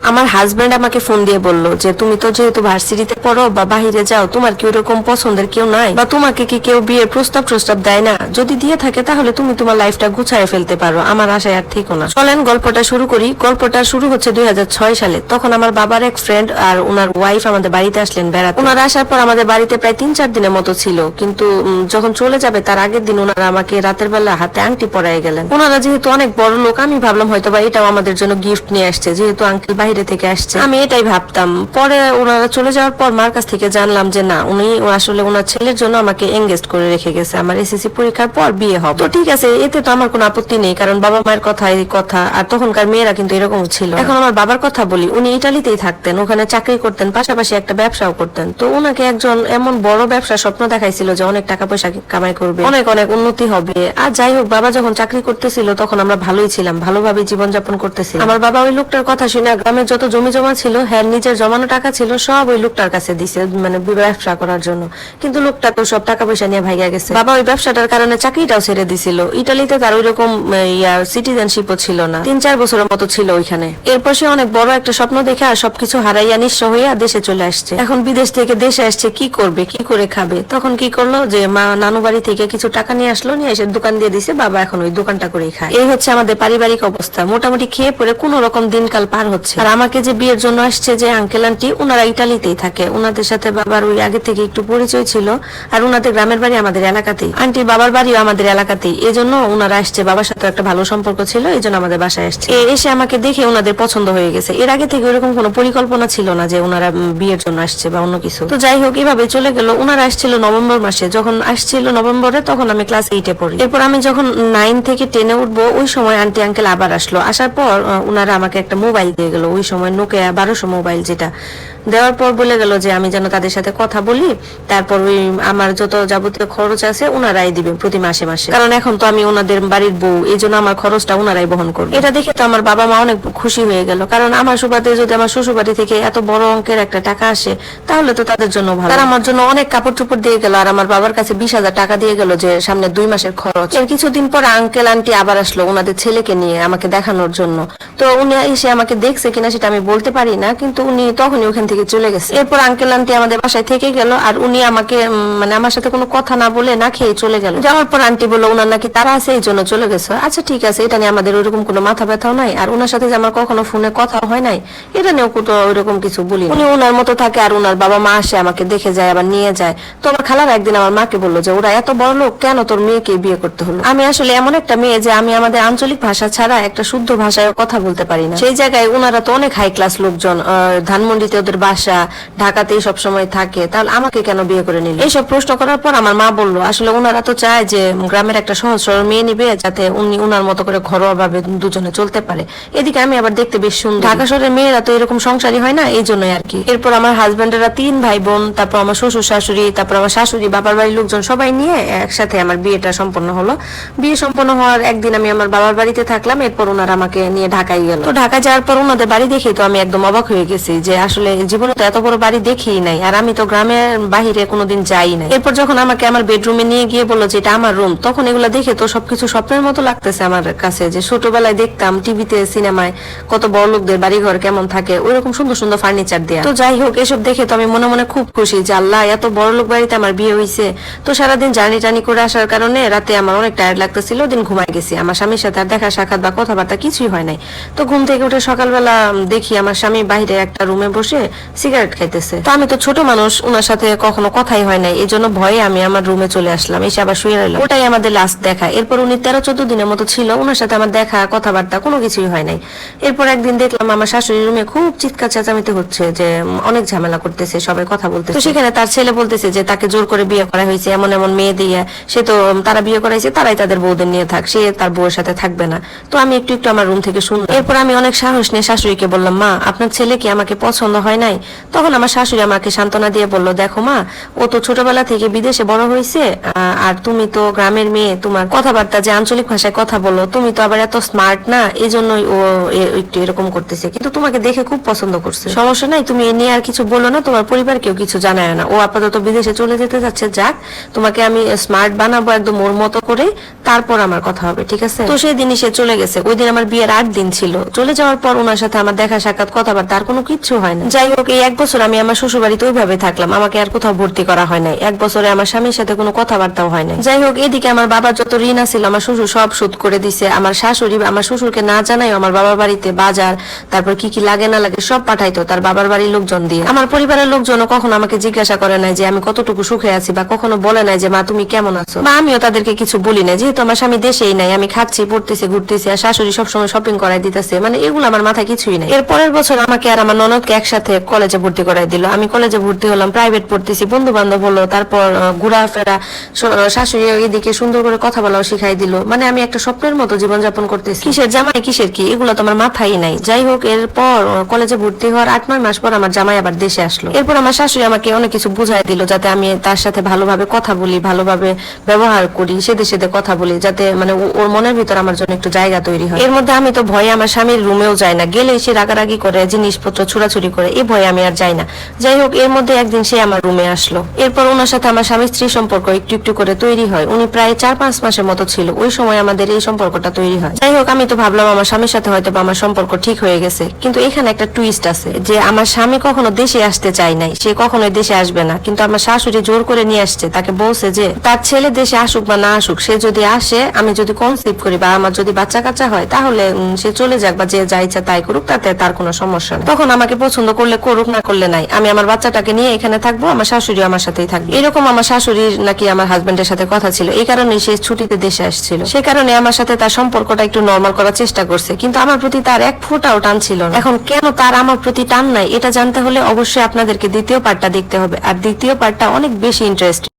আমার হাজবেন্ড আমাকে ফোন দিয়ে বলল যে তুমি তো যেহেতু ভার্সিটিতে পড়ো বা বাহিরে যাও, তোমার কি ওরকম পছন্দের কেউ নাই, বা তোমাকে কি কেউ বিয়ের প্রস্তাব দেয় না? যদি দিয়ে থাকে তাহলে তুমি তোমার লাইফটা গুছায় ফেলতে পারো, আমার আশায় আর থেকো না। চলেন গল্পটা শুরু করি। গল্পটা শুরু হচ্ছে 2006 সালে। তখন আমার বাবার এক ফ্রেন্ড আর ওনার ওয়াইফ আমাদের বাড়িতে আসলেন বেড়াতে। ওনারা আসার পর আমাদের বাড়িতে প্রায় 3-4 দিনের মতো ছিল, কিন্তু যখন চলে যাবে তার আগের দিন ওনারা আমাকে রাতের বেলা হাতে আংটি পরাই গেলেন। ওনারা যেহেতু অনেক বড় লোক, আমি ভাবলাম হয়তো বা এটাও আমাদের জন্য গিফট নিয়ে আসছে, যেহেতু আঙ্কেল বাইরে থেকে আসছে, আমি এটাই ভাবতাম। পরে ওনারা চলে যাওয়ার পর মার কাছ থেকে জানলাম যে না, উনি আসলে ওনার ছেলের জন্য আমাকে এঙ্গেজ করে রেখে গেছে, আমার এসএসসি পরীক্ষার পর বিয়ে হবে। তো ঠিক আছে, এতে তো আমার কোনো আপত্তি নেই, কারণ বাবা মায়ের কথা এই কথা। আর তখনকার মেয়েরা কিন্তু এরকম ছিল। এখন আমার বাবার কথা বলি, উনি ইটালিতেই থাকতেন, ওখানে চাকরি করতেন, পাশাপাশি একটা ব্যবসাও করতেন। তো ওনাকে একজন এমন বড় ব্যবসা স্বপ্ন দেখাইছিল যে অনেক টাকা পয়সা কামাই করবে, অনেক অনেক উন্নতি হবে। আর যাই হোক, বাবা যখন চাকরি করতেছিল তখন আমরা ভালোই ছিলাম, ভালোভাবে জীবনযাপন করতেছিলাম। আমার বাবা ওই লোকটার কথা শুনে গ্রামের যত জমি জমা ছিল, হ্যাঁ নিজের জমানো টাকা ছিল, সব ওই লোকটার কাছে দিছে, মানে ব্যবসা করার জন্য। কিন্তু লোকটা তো সব টাকা পয়সা নিয়ে ভাইগা গেছে। বাবা ওই ব্যবসাটার কারণে চাকরিটাও ছেড়ে দিছিল। ইটালিতে তার ওই রকম সিটিজেনশিপও ছিল না, 3-4 বছরের মতো ছিল ওইখানে। এরপর সে অনেক বড় একটা স্বপ্ন দেখে আর সবকিছু হারাইয়া নিঃস্ব হইয়া দেশে চলে আসছে। এখন বিদেশ থেকে দেশে আসছে, কি করবে, কি করে খাবে? তখন কি করলো যে মা নানু বাড়ি থেকে কিছু টাকা নিয়ে আসলো, নিয়ে এসে দোকান দিয়ে দিছে। বাবা এখন ওই দোকানটা করেই খায়। এই হচ্ছে আমাদের পারিবারিক অবস্থা। মোটামুটি খেয়ে পরে কোন রকম দিনকাল পার হচ্ছে। আর আমাকে যে বিয়ের জন্য আসছে যে আঙ্কেল আন্টি, ওনারা ইটালিতেই থাকে। ওনাদের সাথে বাবার ওই আগে থেকে একটু পরিচয় ছিল, আর ওনাদের গ্রামের বাড়ি আমাদের এলাকাতেই, আন্টি বাবার বাড়িও আমাদের এলাকাতেই। এই জন্য ওনারা আসছে, বাবার সাথে একটা ভালো সম্পর্ক ছিল, এই জন্য আমাদের বাসায় আসছে। এসে আমাকে দেখে ওনাদের পছন্দ হয়ে গেছে। এর আগে থেকে ওরকম কোনো পরিকল্পনা ছিল না যে ওনারা বিয়ের জন্য আসছে বা অন্য কিছু। তো যাই হোক, এভাবে চলে গেল। ওনারা আসছিল নভেম্বর মাসে। যখন আসছিল নভেম্বরে, তখন আমি ক্লাস 8-এ পড়ি। এরপর আমি যখন 9 থেকে 10-এ উঠবো, ওই সময় আন্টি আঙ্কেল আবার আসলো। আসার পর ওনারা আমাকে একটা মোবাইল দিয়ে গেল, ওই সময় নোকিয়া 1200 মোবাইল, যেটা দেওয়ার পর বলে গেল যে আমি যেন তাদের সাথে কথা বলি, তারপর ওই আমার যত যাবতীয় খরচ আছে ওনারাই দিবেন প্রতি মাসে মাসে, কারণ এখন তো আমি ওনাদের বাড়ির বউ, এই জন্য আমার খরচটা ওনারাই বহন করবে। এটা দেখে তো আমার বাবা মা অনেক খুশি হয়ে গেল, কারণ আমার সুবাদে যদি আমার শ্বশুর বাড়ি থেকে এত বড় অঙ্কের একটা টাকা আসে, তাহলে তো তাদের জন্য ভালো। তারা আমার জন্য অনেক কাপড় চোপড় দিয়ে গেল, আর আমার বাবার কাছে 20,000 টাকা দিয়ে গেল যে সামনে 2 মাসের খরচ। এর কিছুদিন পর আঙ্কেল আন্টি আবার আসলো ওনাদের ছেলেকে নিয়ে আমাকে দেখানোর জন্য। তো উনি এসে আমাকে দেখছে কিনা সেটা আমি বলতে পারি না, কিন্তু উনি তখনই ওখান থেকে চলে গেছে। এরপর আঙ্কেল আন্টি আমাদের বাসায় থেকে গেল, আর উনি আমাকে মানে আমার সাথে কোনো কথা না বলে না খেয়ে চলে গেল। যাওয়ার পর আন্টি বললো ওনার নাকি তারা আছে, এই জন্য চলে গেছে। আচ্ছা ঠিক আছে, এটা নিয়ে আমাদের ওইরকম কোনো মাথা ব্যথাও নাই, আর ওনার সাথে যে আমার কখনো ফোনে কথা হয় নাই, এটা নিয়েও তো ওইরকম কিছু বলি। উনি ওনার মতো থাকে, আর ওনার বাবা মা আসে আমাকে দেখে যায়, আবার নিয়ে যায়। তো আমার খালারা একদিন আমার মাকে বললো যে ওরা এত বড় লোক, কেন তোর মেয়েকে বিয়ে করতে হলো? আমি আসলে এমন একটা মেয়ে যে আমি আমাদের আঞ্চলিক ভাষা ছাড়া একটা শুদ্ধ ভাষায় কথা বলতে পারি না। সেই জায়গায় ওনারা তো অনেক হাই ক্লাস লোকজন, ধানমন্ডিতে ওদের বাসা, ঢাকাতেই সবসময় থাকে, তাহলে আমাকে কেন বিয়ে করে নিল? এইসব প্রশ্ন করার পর আমার মা বললো আসলে ওনারা তো চায় যে গ্রামের একটা সহজ সরল মেয়ে নিবে, যাতে উনি ওনার মতো করে ঘরোয়া ভাবে দুজনে চলতে পারে। এদিকে আমি আবার দেখতে বেশ সুন্দর, ঢাকা শহরের মেয়েরা তো এরকম সংসারী হয় না, এই জন্যই আর কি। এরপর আমার হাজবেন্ডেরা 3 ভাই বোন, তারপর আমার শ্বশুর শাশুড়ি, তারপর আমার শাশুড়ি, বাবার বাড়ির লোকজন সবাই নিয়ে একসাথে আমার বিয়েটা সম্পন্ন হলো। বিয়ে সম্পন্ন হওয়ার একদিন আমি আমার বাবার বাড়িতে থাকলাম, এরপর ওনারা আমাকে নিয়ে ঢাকায় গেল। তো ঢাকা যাওয়ার পর ওনাদের বাড়ি দেখি তো আমি একদম অবাক হয়ে গেছি, যে আসলে জীবনে তো এত বড় বাড়ি দেখিই নাই, আর আমি তো গ্রামের বাহিরে কোনোদিন যাই নাই। এরপর যখন আমাকে আমার বেডরুমে নিয়ে গিয়ে বললো যে এটা আমার রুম, তখন এগুলা দেখে তো সবকিছু স্বপ্নের মতো লাগতেছে আমার কাছে, যে ছোটবেলায় দেখতাম টিভিতে সিনেমায় কত বড় লোকদের বাড়িঘর কেমন থাকে, ওইরকম সুন্দর সুন্দর ফার্নিচার দেয়া। তো যাই হোক, এসব দেখে তো আমি মনে মনে খুব খুশি যে আল্লাহ, এত বড় লোক বাড়িতে আমার বিয়ে হয়েছে। তো সারাদিন জার্নি টানি করে আসার কারণে রাতে আমার অনেক টায়ার্ড লাগতেছিল, দিন ঘুমাই গেছি। আমার স্বামীর সাথে আর দেখা সাক্ষাৎ বা কথাবার্তা কিছুই হয় নাই। তো ঘুম থেকে উঠে সকালবেলা দেখি আমার স্বামী বাইরে একটা রুমে বসে সিগারেট খাইতেছে। তো আমি তো ছোট মানুষ, ওনার সাথে কখনো কথাই হয় নাই, এই জন্য ভয়ে আমি আমার রুমে চলে আসলাম, এসে আবার শুয়ে রইলাম। ওটাই আমাদের লাস্ট দেখা। এরপর উনি 13-14 দিনের মতো ছিল, ওনার সাথে আমার দেখা কথাবার্তা কোনো কিছুই হয় নাই। এরপর একদিন দেখলাম আমার শাশুড়ির রুমে খুব চিৎকার চেঁচামেচি হচ্ছে, যে অনেক ঝামেলা করতেছে, সবাই কথা বলতেছে। তো সেখানে তার ছেলে বলতেছে যে তাকে জোর করে বিয়ে করা হয়েছে, এমন এমন মেয়ে দিয়ে, সে তো তারা বিয়ে করাইছে, তারাই তাদের বউদের নিয়ে থাক, সে তার বউয়ের সাথে থাকবে না। তো আমি একটু একটু আমার রুম থেকে শুনলাম। এরপর আমি অনেক সাহস নিয়ে শাশুড়িকে বললাম, মা আপনার ছেলে কি আমাকে পছন্দ হয় নাই? তখন আমার শাশুড়ি আমাকে সান্ত্বনা দিয়ে বললো, দেখো মা, ও তো ছোটবেলা থেকে বিদেশে বড় হয়েছে, আর তুমি তো গ্রামের মেয়ে, তোমার কথাবার্তা যে আঞ্চলিক ভাষায় কথা বলো, তুমি তো আবার এত স্মার্ট না, এই জন্যই ও একটু এরকম করতেছে, কিন্তু তোমাকে দেখে খুব পছন্দ করছে। সমস্যা নাই, তুমি এ নিয়ে আর কিছু বলো না, তোমার পরিবার কেউ কিছু জানায় না, ও আপাতত বিদেশে চলে যেতে যাচ্ছে, যাক, তোমাকে আমি স্মার্ট বানাবো একদম ওর মতো করে, তারপর আমার কথা হবে, ঠিক আছে? তো সেই দিনই সে চলে গেছে। ওই দিন আমার বিয়ের 8 দিন ছিল। চলে যাওয়ার পর ওনার সাথে আমার আমার দেখা সাক্ষাৎ কথাবার্তা আর কোনো কিছু হয় না। যাই হোক, এই 1 বছর আমি আমার শ্বশুর বাড়িতে ওইভাবে থাকলাম, আমাকে আর কোথাও ভর্তি করা হয় নাই। 1 বছরে আমার স্বামীর সাথে কোনো কথাবার্তাও হয় নাই। যাই হোক, এদিকে আমার বাবার যত ঋণ আছিল আমার শ্বশুর সব শোধ করে দিছে। আমার শাশুড়ি আমার শ্বশুরকে না জানাই আমার বাবার বাড়িতে বাজার, তারপর কি কি লাগে না লাগে সব পাঠাইতো তার বাবার বাড়ির লোকজন দিয়ে। আমার পরিবারের লোকজনও কখনো আমাকে জিজ্ঞাসা করে নাই যে আমি কতটুকু সুখে আছি, বা কখনো বলে নাই যে মা তুমি কেমন আছো, বা আমিও তাদেরকে কিছু বলি না, যেহেতু আমার স্বামী দেশেই নাই। আমি খাচ্ছি, পড়তেছি, ঘুরতেছি, আর শাশুড়ি সবসময় শপিং করাই দিতেছে, মানে এগুলো আমার মাথায় কিছুই নাই। এর পরের বছর আমাকে আর আমার ননদকে একসাথে কলেজে ভর্তি করাই দিল। আমি কলেজে ভর্তি হলাম, প্রাইভেট পড়তেছি, বন্ধু বান্ধব হলো, তারপর ঘোরাফেরা, শাশুড়ি এদিকে সুন্দর করে কথা বলাও শিখাই দিল। মানে আমি একটা স্বপ্নের মতো জীবনযাপন করতেছি। কিসের জামাই কিসের কি, এগুলো তো আমার মাথায় নাই। যাই হোক, এরপর কলেজে ভর্তি হওয়ার 8-9 মাস পর আমার জামাই আবার দেশে আসলো। এরপর আমার শাশুড়ি আমাকে অনেক কিছু বুঝাই দিল, যাতে আমি তার সাথে ভালোভাবে কথা বলি, ভালোভাবে ব্যবহার করি, সেদে সেদে কথা বলি, যাতে মানে ওর মনের ভিতর আমার জন্য একটু জায়গা তৈরি হয়। এর মধ্যে আমি তো ভয়ে আমার স্বামীর রুমেও যাই না, গেলে সে রাগারাগি করে, জিনিসপত্র ছুড়াছুড়ি করে, এই ভয়ে আমি আর যাই না। যাই হোক, এর মধ্যে একদিন সে আমার রুমে আসলো। এরপর ওনার সাথে আমার স্বামী স্ত্রী সম্পর্ক একটু একটু করে তৈরি হয়। উনি প্রায় 4-5 মাসের মতো ছিল, ওই সময় আমাদের এই সম্পর্কটা তৈরি হয়। যাই হোক, আমি তো ভাবলাম আমার স্বামীর সাথে হয়তো আমার সম্পর্ক ঠিক হয়ে গেছে, কিন্তু এখানে একটা টুইস্ট আছে, যে আমার স্বামী কখনো দেশে আসতে চায় নাই, সে কখনোই দেশে আসবে না, কিন্তু আমার শাশুড়ি জোর করে নিয়ে আসছে। তাকে বলছে যে তার ছেলে দেশে আসুক বা না আসুক, সে যদি আসে, আমি যদি কনসিভ করি বা আমার যদি বাচ্চা কাচ্চা হয়, তাহলে সে চলে যাক, বা যে যা ইচ্ছা তাই করুক, তাতে তার কোনো সমস্যা নেই। তখন আমাকে পছন্দ করলে করুক, না করলে নাই, আমি আমার বাচ্চাটাকে নিয়ে এখানে থাকবো, আমার শাশুড়ি আমার সাথেই থাকবে। এরকম আমার শাশুড়ির নাকি আমার হাজবেন্ডের সাথে কথা ছিল, এই কারণে সে ছুটিতে দেশে আসছিল। সে কারণে আমার সাথে তার সম্পর্কটা একটু নরমাল করার চেষ্টা করছে, কিন্তু আমার প্রতি তার এক ফোঁটাও টান ছিল না। এখন কেন তার আমার প্রতি টান নাই, এটা জানতে হলে অবশ্যই আপনাদেরকে দ্বিতীয় পার্টটা দেখতে হবে, আর দ্বিতীয় পার্টটা অনেক বেশি ইন্টারেস্টিং।